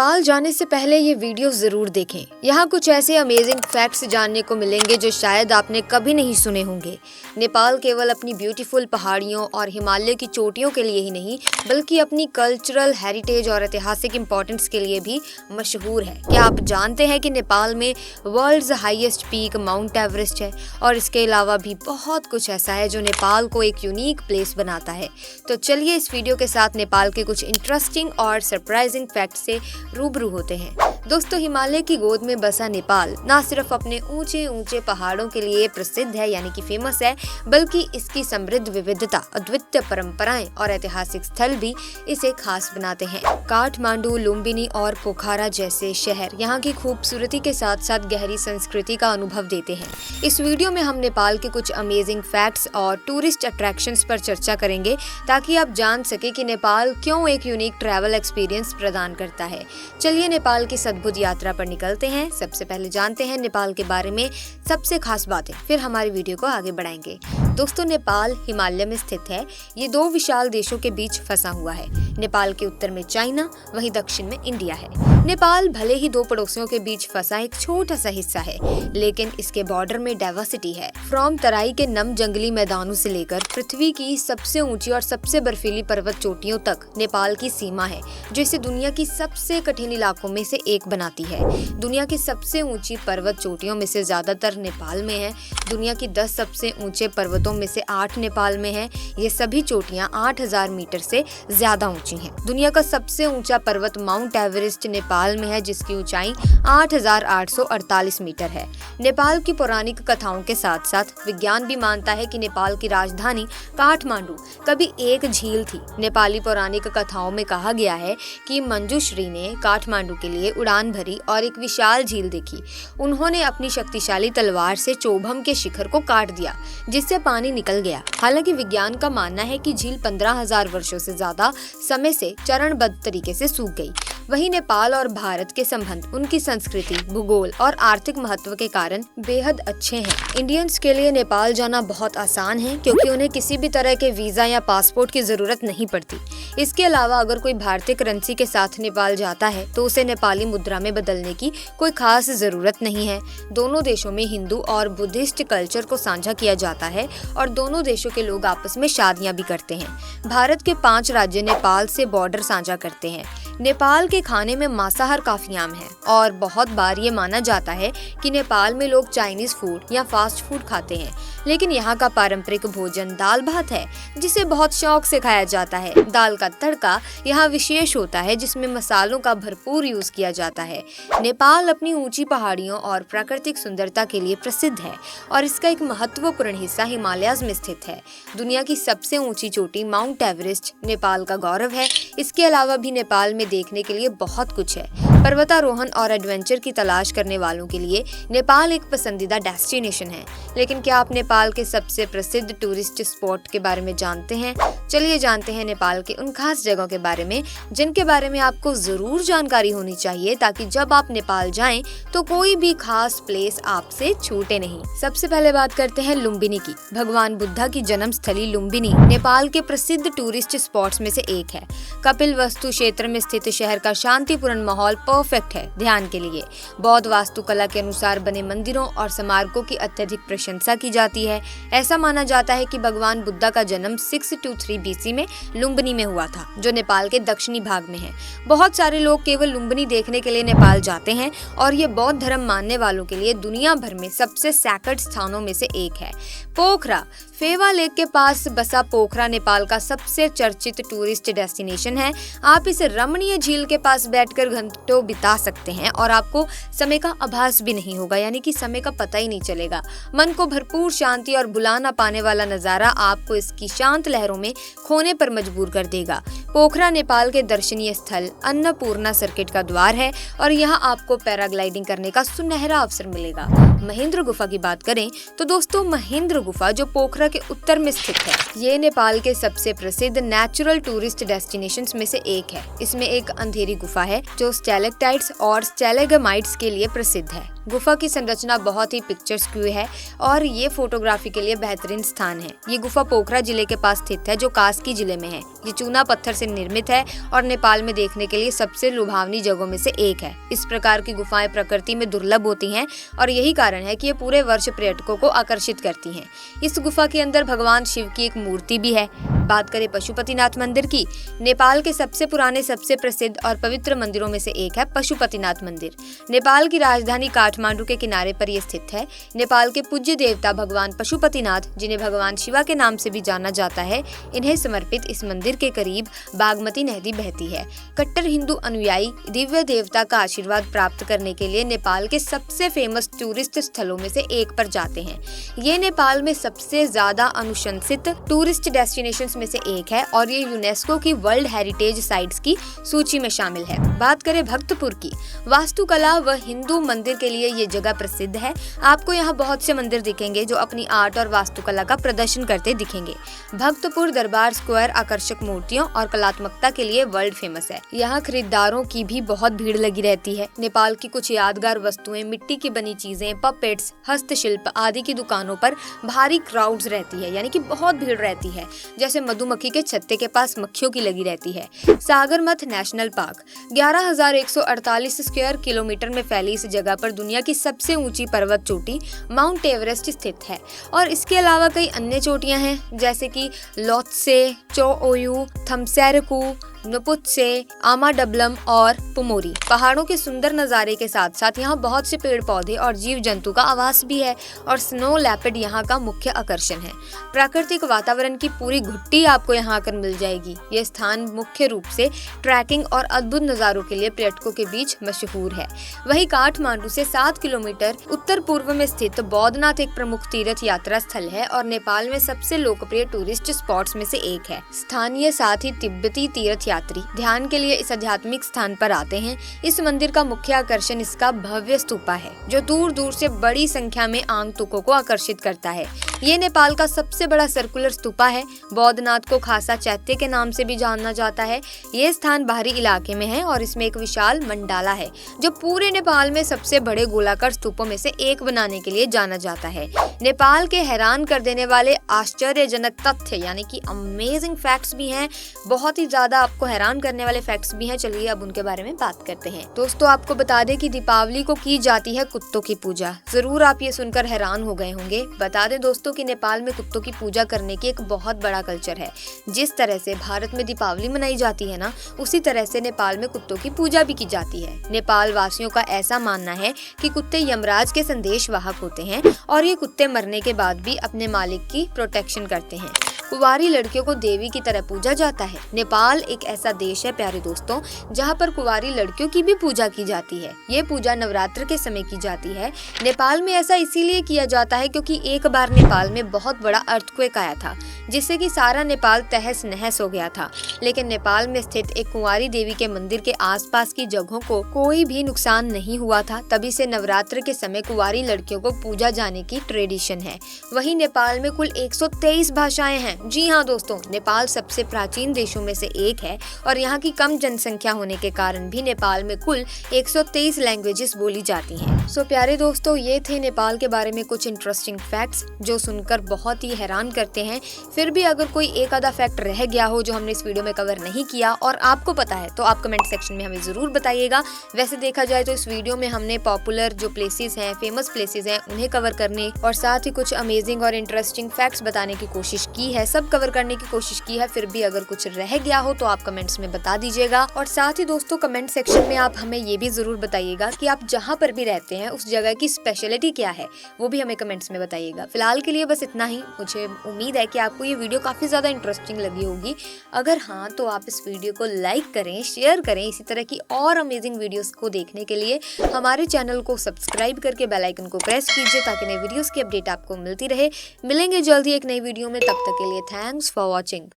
नेपाल जाने से पहले ये वीडियो जरूर देखें। यहाँ कुछ ऐसे अमेजिंग फैक्ट्स जानने को मिलेंगे जो शायद आपने कभी नहीं सुने होंगे। नेपाल केवल अपनी ब्यूटीफुल पहाड़ियों और हिमालय की चोटियों के लिए ही नहीं, बल्कि अपनी कल्चरल हेरिटेज और ऐतिहासिक इम्पोर्टेंस के लिए भी मशहूर है। क्या आप जानते हैं कि नेपाल में world's highest peak Mount Everest है? और इसके अलावा भी बहुत कुछ ऐसा है जो नेपाल को एक यूनिक प्लेस बनाता है। तो चलिए इस वीडियो के साथ नेपाल के कुछ इंटरेस्टिंग और सरप्राइजिंग फैक्ट से रूबरू होते हैं। दोस्तों, हिमालय की गोद में बसा नेपाल न सिर्फ अपने ऊंचे ऊंचे पहाड़ों के लिए प्रसिद्ध है यानी कि फेमस है, बल्कि इसकी समृद्ध विविधता, अद्वितीय परंपराएं और ऐतिहासिक स्थल भी इसे खास बनाते हैं। काठमांडू, लुम्बिनी और पोखरा जैसे शहर यहाँ की खूबसूरती के साथ साथ गहरी संस्कृति का अनुभव देते हैं। इस वीडियो में हम नेपाल के कुछ अमेजिंग फैक्ट्स और टूरिस्ट अट्रैक्शंस पर चर्चा करेंगे ताकि आप जान सके कि नेपाल क्यों एक यूनिक ट्रैवल एक्सपीरियंस प्रदान करता है। चलिए नेपाल की अद्भुत यात्रा पर निकलते हैं। सबसे पहले जानते हैं नेपाल के बारे में सबसे खास बातें, फिर हमारी वीडियो को आगे बढ़ाएंगे। दोस्तों, नेपाल हिमालय में स्थित है। ये दो विशाल देशों के बीच फंसा हुआ है। नेपाल के उत्तर में चाइना, वहीं दक्षिण में इंडिया है। नेपाल भले ही दो पड़ोसियों के बीच फंसा एक छोटा सा हिस्सा है, लेकिन इसके बॉर्डर में डाइवर्सिटी है। फ्रॉम तराई के नम जंगली मैदानों से लेकर पृथ्वी की सबसे ऊंची और सबसे बर्फीली पर्वत चोटियों तक नेपाल की सीमा है, जो इसे दुनिया की सबसे कठिन इलाकों में से एक बनाती है। दुनिया की सबसे ऊंची पर्वत चोटियों में से ज्यादातर नेपाल में है। दुनिया की 10 सबसे ऊंचे पर्वतों में से 8 नेपाल में है। ये सभी चोटियां 8000 मीटर से ज्यादा ऊंची हैं। दुनिया का सबसे ऊंचा पर्वत माउंट एवरेस्ट नेपाल में है, जिसकी ऊंचाई 8848 मीटर है। नेपाल की पौराणिक कथाओं के साथ साथ विज्ञान भी मानता है कि नेपाल की राजधानी काठमांडू कभी एक झील थी। नेपाली पौराणिक कथाओं में कहा गया है कि मंजूश्री ने काठमांडू के लिए उड़ान भरी और एक विशाल झील देखी। उन्होंने अपनी शक्तिशाली तलवार से चोभम के शिखर को काट दिया, जिससे पानी निकल गया। हालांकि विज्ञान का मानना है कि झील 15,000 वर्षों से ज्यादा समय से चरणबद्ध तरीके से सूख गई। वहीं नेपाल और भारत के संबंध उनकी संस्कृति, भूगोल और आर्थिक महत्व के कारण बेहद अच्छे हैं। इंडियंस के लिए नेपाल जाना बहुत आसान है, क्योंकि उन्हें किसी भी तरह के वीजा या पासपोर्ट की जरूरत नहीं पड़ती। इसके अलावा अगर कोई भारतीय करेंसी के साथ नेपाल जाता है तो उसे नेपाली मुद्रा में बदलने की कोई खास जरूरत नहीं है। दोनों देशों में हिंदू और बुद्धिस्ट कल्चर को साझा किया जाता है और दोनों देशों के लोग आपस में शादियां भी करते हैं। भारत के 5 राज्य नेपाल से बॉर्डर साझा करते हैं। नेपाल के खाने में मांसाहार काफी आम है और बहुत बार ये माना जाता है कि नेपाल में लोग चाइनीज फूड या फास्ट फूड खाते हैं, लेकिन यहाँ का पारंपरिक भोजन दाल भात है, जिसे बहुत शौक से खाया जाता है। दाल का तड़का यहाँ विशेष होता है, जिसमें मसालों का भरपूर यूज किया जाता है। नेपाल अपनी ऊंची पहाड़ियों और प्राकृतिक सुंदरता के लिए प्रसिद्ध है और इसका एक महत्वपूर्ण हिस्सा हिमालयाज में स्थित है। दुनिया की सबसे ऊंची चोटी माउंट एवरेस्ट नेपाल का गौरव है। इसके अलावा भी नेपाल में देखने के लिए बहुत कुछ है। पर्वतारोहण और एडवेंचर की तलाश करने वालों के लिए नेपाल एक पसंदीदा डेस्टिनेशन है। लेकिन क्या आप नेपाल के सबसे प्रसिद्ध टूरिस्ट स्पॉट के बारे में जानते हैं? चलिए जानते हैं नेपाल के उन खास जगहों के बारे में जिनके बारे में आपको जरूर जानकारी होनी चाहिए, ताकि जब आप नेपाल जाएं तो कोई भी खास प्लेस आपसे छूटे नहीं। सबसे पहले बात करते हैं लुम्बिनी की। भगवान बुद्धा की जन्म स्थली लुम्बिनी नेपाल के प्रसिद्ध टूरिस्ट स्पॉट्स में से एक है। कपिलवस्तु क्षेत्र में स्थित शहर का शांतिपूर्ण माहौल परफेक्ट है ध्यान के लिए। बौद्ध वास्तुकला के अनुसार बने मंदिरों और स्मारकों की अत्यधिक प्रशंसा की जाती है। ऐसा माना जाता है कि भगवान बुद्धा का जन्म 623 BC में लुम्बिनी में हुआ था, जो नेपाल के दक्षिणी भाग में है। बहुत सारे लोग केवल लुम्बिनी देखने के लिए नेपाल जाते हैं और ये बौद्ध धर्म मानने वालों के लिए दुनिया भर में सबसे सैक्रेड स्थानों में से एक है। पोखरा फेवा लेक के पास बसा पोखरा नेपाल का सबसे चर्चित टूरिस्ट डेस्टिनेशन है। आप इस रमणीय झील के पास बैठकर घंटों बिता सकते हैं और आपको समय का आभास भी नहीं होगा, यानी कि समय का पता ही नहीं चलेगा। मन को भरपूर शांति और भुला ना पाने वाला नजारा आपको इसकी शांत लहरों में खोने पर मजबूर कर देगा। पोखरा नेपाल के दर्शनीय स्थल अन्नपूर्णा सर्किट का द्वार है और यहाँ आपको पैराग्लाइडिंग करने का सुनहरा अवसर मिलेगा। महेंद्र गुफा की बात करें तो दोस्तों, महेंद्र गुफा जो पोखरा के उत्तर में स्थित है, ये नेपाल के सबसे प्रसिद्ध नेचुरल टूरिस्ट डेस्टिनेशंस में से एक है। इसमें एक अंधेरी गुफा है जो स्टैलेक्टाइट्स और स्टैलेग्माइट्स के लिए प्रसिद्ध है। गुफा की संरचना बहुत ही पिक्चर्स्क है और ये फोटोग्राफी के लिए बेहतरीन स्थान है। ये गुफा पोखरा जिले के पास स्थित है जो कास्की जिले में है। ये चूना पत्थर से निर्मित है और नेपाल में देखने के लिए सबसे लुभावनी जगहों में से एक है। इस प्रकार की गुफाएं प्रकृति में दुर्लभ होती हैं और यही कारण है कि ये पूरे वर्ष पर्यटकों को आकर्षित करती हैं। इस गुफा के अंदर भगवान शिव की एक मूर्ति भी है। बात करें पशुपतिनाथ मंदिर की, नेपाल के सबसे पुराने, सबसे प्रसिद्ध और पवित्र मंदिरों में से एक है पशुपतिनाथ मंदिर। नेपाल की राजधानी काठमांडू के किनारे पर यह स्थित है। नेपाल के पूज्य देवता भगवान पशुपतिनाथ, जिन्हें भगवान शिवा के नाम से भी जाना जाता है, इन्हें समर्पित इस मंदिर के करीब बागमती नदी बहती है। कट्टर हिंदू अनुयायी दिव्य देवता का आशीर्वाद प्राप्त करने के लिए नेपाल के सबसे फेमस टूरिस्ट स्थलों में से एक पर जाते हैं। ये नेपाल में सबसे ज्यादा अनुशंसित टूरिस्ट डेस्टिनेशंस में से एक है और ये यूनेस्को की वर्ल्ड हेरिटेज साइट्स की सूची में शामिल है। बात करें भक्तपुर की, वास्तुकला व हिंदू मंदिर के लिए ये जगह प्रसिद्ध है। आपको यहाँ बहुत से मंदिर दिखेंगे जो अपनी आर्ट और वास्तुकला का प्रदर्शन करते दिखेंगे। भक्तपुर दरबार स्क्वायर आकर्षक मूर्तियों और कलात्मकता के लिए वर्ल्ड फेमस है। यहाँ खरीदारों की भी बहुत भीड़ लगी रहती है। नेपाल की कुछ यादगार वस्तुएं, मिट्टी की बनी चीजें, पपेट्स, हस्तशिल्प आदि की दुकानों पर भारी क्राउड्स रहती है, यानी कि बहुत भीड़ रहती है। जैसे मधुमक्खी के छत्ते के पास मक्खियों की लगी रहती है। सागरमथ नेशनल पार्क 11,148 स्क्वायर किलोमीटर में फैली इस जगह पर दुनिया की सबसे ऊंची पर्वत चोटी माउंट एवरेस्ट स्थित है और इसके अलावा कई अन्य चोटियां हैं जैसे कि लोत्से, चोओयू, थम्सेरकू, नुपुत्से, आमाडबलम और पुमोरी। पहाड़ों के सुंदर नज़ारे के साथ साथ यहाँ बहुत से पेड़ पौधे और जीव जंतु का आवास भी है और स्नो लेपर्ड यहाँ का मुख्य आकर्षण है। प्राकृतिक वातावरण की पूरी घुट्टी आपको यहाँ आकर मिल जाएगी। ये स्थान मुख्य रूप से ट्रैकिंग और अद्भुत नज़ारों के लिए पर्यटकों के बीच मशहूर है। वहीं काठमांडू से 7 किलोमीटर उत्तर पूर्व में स्थित बौद्धनाथ एक प्रमुख तीर्थ यात्रा स्थल है और नेपाल में सबसे लोकप्रिय टूरिस्ट स्पॉट्स में से एक है। स्थानीय साथ ही तिब्बती तीर्थ यात्री ध्यान के लिए इस आध्यात्मिक स्थान पर आते हैं। इस मंदिर का मुख्य आकर्षण इसका भव्य स्तूपा है जो दूर दूर से बड़ी संख्या में आगंतुकों को आकर्षित करता है। ये नेपाल का सबसे बड़ा सर्कुलर स्तूपा है। बौद्धनाथ को खासा चैत्य के नाम से भी जाना जाता है। ये स्थान बाहरी इलाके में है और इसमें एक विशाल मंडाला है जो पूरे नेपाल में सबसे बड़े गोलाकार स्तूपों में से एक बनाने के लिए जाना जाता है। नेपाल के हैरान कर देने वाले आश्चर्यजनक तथ्य यानी कि अमेजिंग फैक्ट्स भी हैं, बहुत ही ज्यादा आपको हैरान करने वाले फैक्ट्स भी हैं। चलिए अब उनके बारे में बात करते हैं। दोस्तों, आपको बता दें कि दीपावली को की जाती है कुत्तों की पूजा। जरूर आप ये सुनकर हैरान हो गए होंगे। बता दें दोस्तों कि नेपाल में कुत्तों की पूजा करने की एक बहुत बड़ा कल्चर है। जिस तरह से भारत में दीपावली मनाई जाती है ना, उसी तरह से नेपाल में कुत्तों की पूजा भी की जाती है। नेपाल वासियों का ऐसा मानना है कि कुत्ते यमराज के संदेश वाहक होते हैं और ये कुत्ते मरने के बाद भी अपने मालिक की प्रोटेक्शन करते हैं। कुंवारी लड़कियों को देवी की तरह पूजा जाता है। नेपाल एक ऐसा देश है प्यारे दोस्तों जहाँ पर कुंवारी लड़कियों की भी पूजा की जाती है। ये पूजा नवरात्र के समय की जाती है। नेपाल में ऐसा इसीलिए किया जाता है क्योंकि एक बार नेपाल में बहुत बड़ा अर्थक्वेक आया था जिससे कि सारा नेपाल तहस नहस हो गया था। लेकिन नेपाल में स्थित एक कुंवारी देवी के मंदिर के आसपास की जगहों को कोई भी नुकसान नहीं हुआ था। तभी से नवरात्र के समय कुंवारी लड़कियों को पूजा जाने की ट्रेडिशन है। वहीं नेपाल में कुल 123 भाषाएं हैं। जी हाँ दोस्तों, नेपाल सबसे प्राचीन देशों में से एक है और यहाँ की कम जनसंख्या होने के कारण भी नेपाल में कुल 123 लैंग्वेजेस बोली जाती हैं। सो प्यारे दोस्तों, ये थे नेपाल के बारे में कुछ इंटरेस्टिंग फैक्ट्स जो सुनकर बहुत ही हैरान करते हैं। फिर भी अगर कोई एक आधा फैक्ट रह गया हो जो हमने इस वीडियो में कवर नहीं किया और आपको पता है तो आप कमेंट सेक्शन में हमें जरूर बताइएगा। वैसे देखा जाए तो इस वीडियो में हमने पॉपुलर जो प्लेसेस हैं, फेमस प्लेसेस हैं, उन्हें कवर करने और साथ ही कुछ अमेजिंग और इंटरेस्टिंग फैक्ट्स बताने की कोशिश की है, सब कवर करने की कोशिश की है। फिर भी अगर कुछ रह गया हो तो आप कमेंट्स में बता दीजिएगा। और साथ ही दोस्तों, कमेंट सेक्शन में आप हमें ये भी जरूर बताइएगा कि आप जहाँ पर भी रहते हैं उस जगह की स्पेशलिटी क्या है, वो भी हमें कमेंट्स में बताइएगा। फिलहाल के लिए बस इतना ही। मुझे उम्मीद है कि आपको ये वीडियो काफी ज्यादा इंटरेस्टिंग लगी होगी। अगर हाँ तो आप इस वीडियो को लाइक करें, शेयर करें। इसी तरह की और अमेजिंग वीडियोस को देखने के लिए हमारे चैनल को सब्सक्राइब करके बेल आइकन को प्रेस कीजिए ताकि नई वीडियोस की अपडेट आपको मिलती रहे। मिलेंगे जल्दी एक नई वीडियो में, तब तक के लिए थैंक्स फॉर वॉचिंग।